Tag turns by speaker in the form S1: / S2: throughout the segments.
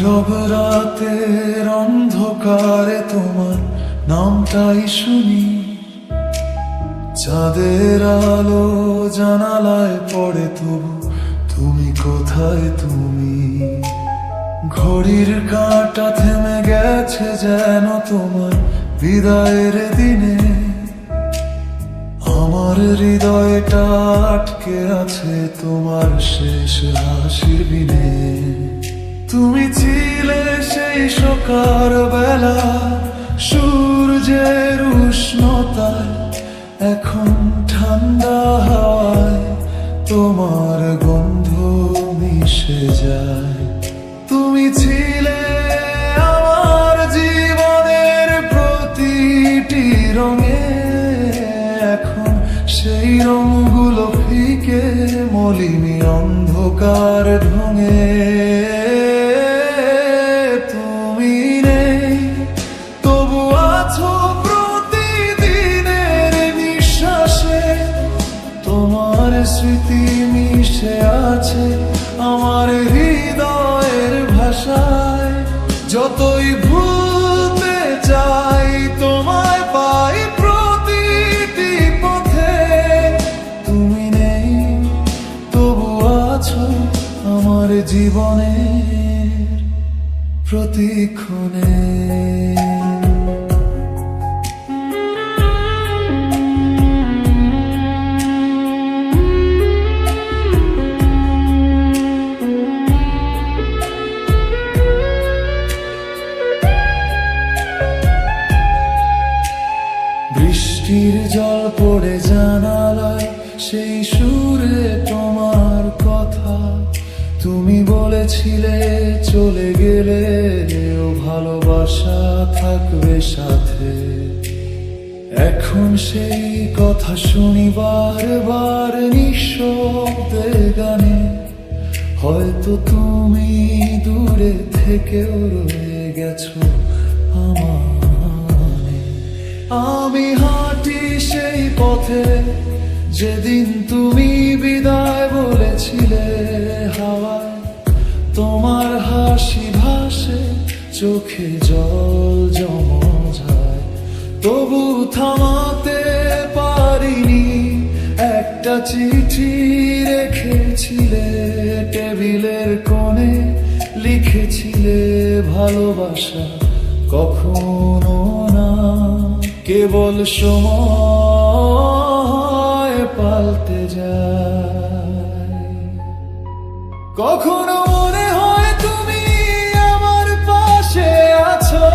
S1: নীরব রাতের অন্ধকারে তোমার নামটাই শুনি, চাঁদের আলো জানালায় পড়ে, তবু তুমি কোথায় তুমি? ঘড়ির কাঁটা থেমে গেছে যেন তোমার বিদায়ের দিনে, আমার হৃদয়টা আটকে আছে তোমার শেষ হাসির বিনে। তুমি ছিলে সেই সকাল বেলা সূর্যের উষ্ণতায়, এখন ঠান্ডা হাওয়ায় তোমার গন্ধ মিশে যায়। তুমি ছিলে আমার জীবনের প্রতিটি রঙে, এখন সেই রঙগুলো ফিকে মলিনী অন্ধকার ঢঙে। তুমি নেই তবু আছো প্রতিদিনের নিঃশ্বাসে, তোমার স্মৃতি মিশে আছে আমার হৃদয়ের ভাষায়। যতই ভুলতে চাই তোমায় পাই প্রতিটি পথে, তুমি নেই তবু আছো আমার জীবনের প্রতিক্ষণে। বৃষ্টির জল পড়ে জানালায়, সেই সুরে তোমার কথা। তুমি বলেছিলে চলে গেলে ও ভালোবাসা থাকবে সাথে। এখন সেই কথা শুনি বারবার নিঃশব্দে গানে, হয়তো তুমি দূরে থেকেও রয়ে গেছো আমার। আমি হাঁটি সেই পথে যেদিন তুমি বিদায় বলেছিলে, হাওয়ায় তোমার হাসি ভাসে, চোখে জল জমা, তবু থামাতে পারিনি। একটা চিঠি রেখেছিলে টেবিলের কোণে, লিখেছিলে ভালোবাসা কখনো না, কেবল সময় পাল্টে যায়। কখনো মনে হয় তুমি আমার পাশে আছো,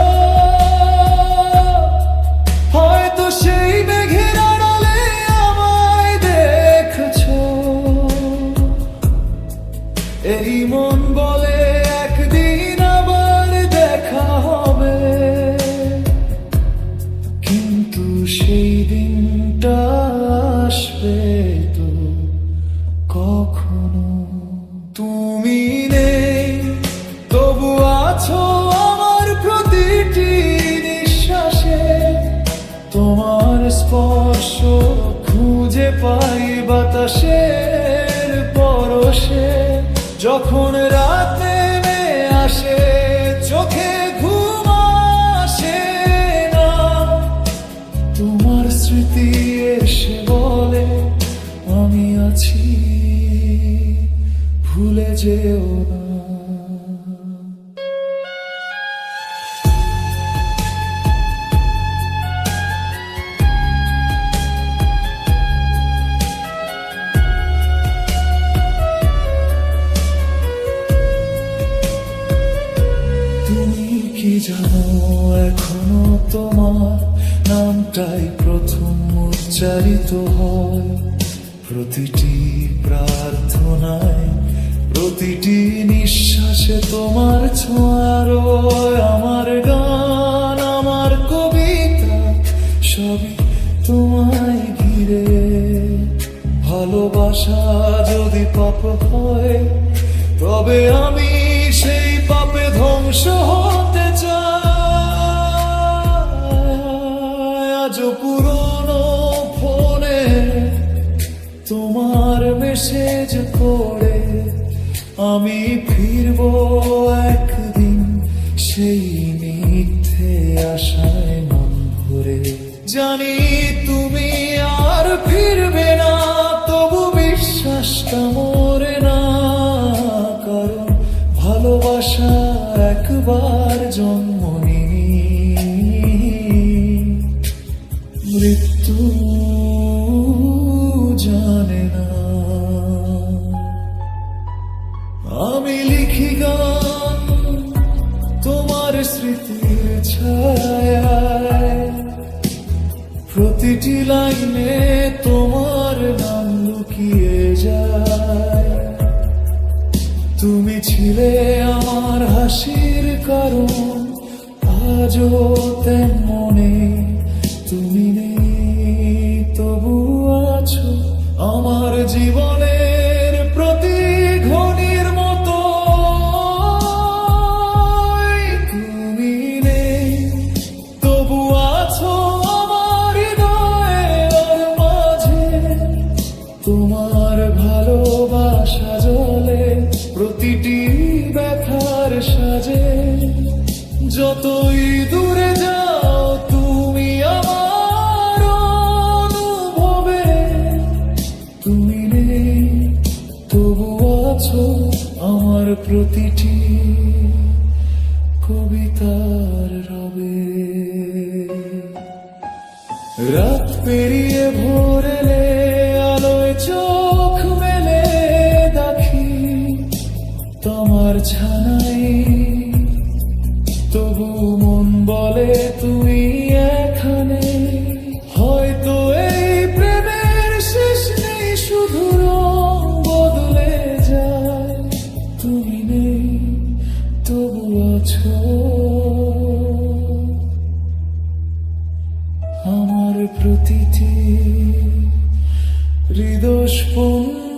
S1: হয়তো সেই মেঘের আড়ালে আমায় দেখছো। এই মন বলে একদিন আবার দেখা হবে, কিন্তু সেই দিনটা আসবে তো কখনো? তুমি নেই তবু আছো আমার প্রতিটি নিঃশ্বাসে, তোমার স্পর্শ খুঁজে পাই বাতাসের পরশে। যখন রাত নেমে আসে চোখে ঘুম আসে না, তোমার স্মৃতি এসে বলে আমি আছি, ভুলে যেও না। তুমি কি জানো এখনো তোমার নামটাই প্রথম উচ্চারিত হয় প্রতিটি প্রার্থনায়, প্রতিটি নিঃশ্বাসে তোমার ছোঁয়ারো। আমার গান, আমার কবিতা সবই তোমায় ঘিরে। ভালোবাসা যদি পাপ হয়, তবে আমি সেই পাপে ধ্বংস হতে চাই। আজ পুরনো ফোনে তোমার মেসেজ পড়ে আমি ফিরবো একদিন ভালোবাসা একবার জন্ম মৃত্যু জানে না। আমি লিখি গান তোমার স্মৃতির ছায়ায়, প্রতিটি লাইনে তোমার নাম লুকিয়ে যায়। তুমি ছিলে আমার হাসির কারণ, আজও তেমনে তুমি নেই, তবু আছো আমার জীবনের প্রতি ঘনির মতো। তুমি নেই, তবু আছো আমার হৃদয়ের মাঝে। তোমার ভালোবাসা জলে প্রতিটি ব্যথার সাজে। যতই দূরে যাও তুমি আমার অনুভবে, তুমি নেই, তবু আছো আমার প্রতিটি কবিতার রবে। রাত পেরিয়ে ভোর এলে আলোয় চোখ মেলে দেখি তোমার ছানাই, তবু মন বলে তুমি এখানে। হয়তো এই প্রেমের শেষ নেই, শুধু রং বদলে যায়। তুমি নেই, তবু আছো আমার প্রতিটি হৃদস্পন্দন।